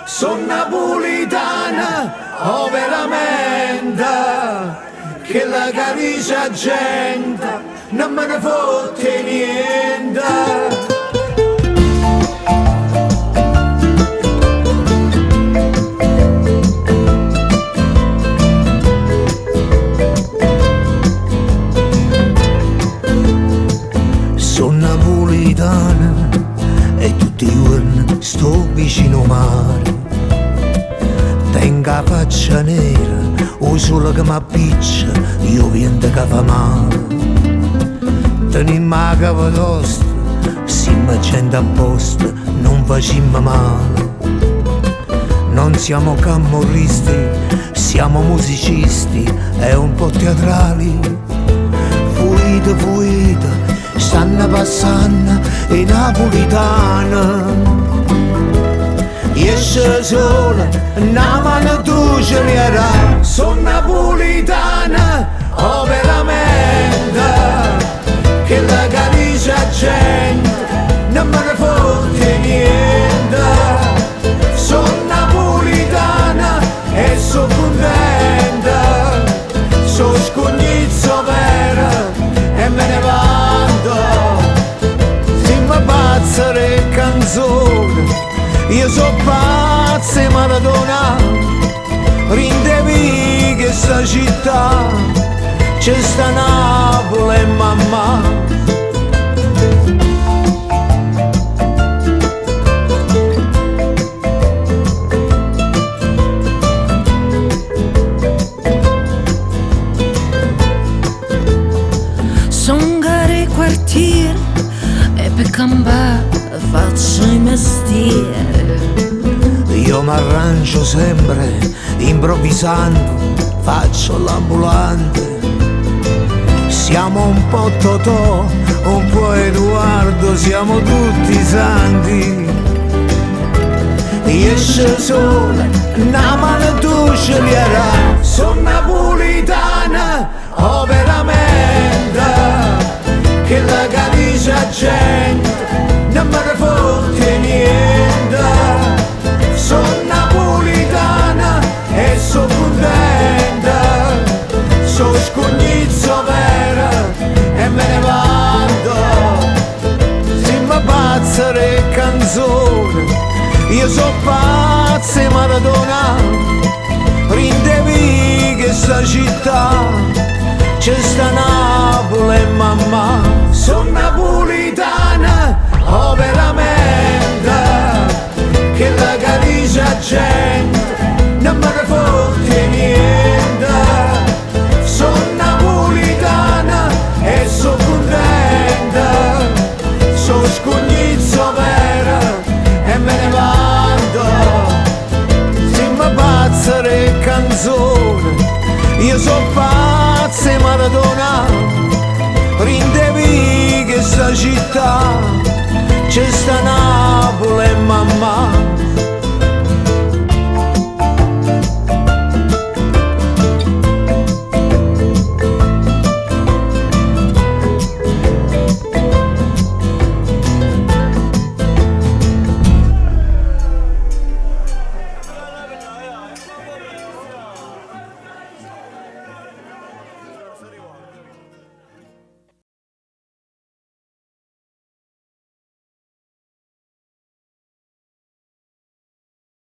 Sono napolitana, oh veramente, che la caricia gente non me ne fotte niente. Sono napolitana e tutti i giorni sto vicino al mare. Tengo la faccia nera, o solo che mi appiccia, io vento che fa male. Tenimmo la capa tosta, siamo gente a posto, non facciamo male. Non siamo camorristi, siamo musicisti e un po' teatrali. Fuite, fuite, stanno passando i napolitani. Esce sola, una mano tu ce l'hai. Sono napolitana, oh veramente, che la caricia gente non me ne fotte niente. Sono napolitana e sono contenta, sono scognizzo vera e me ne vado. Se mi pazza le canzoni, io so pazzo e Maradona, rindevi che sta città c'è sta Napoli e mamma. Son gare quartiere e per campare faccio i mestieri. Io m'arrangio sempre, improvvisando, faccio l'ambulante. Siamo un po' Totò, un po' Edoardo, siamo tutti santi. Esce sola, una mano tu ce l'hai. Sono napolitana, oh veramente, che la caricia gente non me ne fotte niente. Sono napolitana e sono contenta, sono scognizzo vera e me ne vado. Se mi pazza le canzoni, io so pazzo e Maradona, rindevi che sta città c'è sta Napoli e mamma. Sono napolitana, oh veramente, che la caricia gente non me ne fotte niente. Sono napolitana e sono contenta, sono scognizzo vera e me ne vado. Se mi pazza le canzoni, io so pazzo e Maradona, rindevi che sta città c'è sta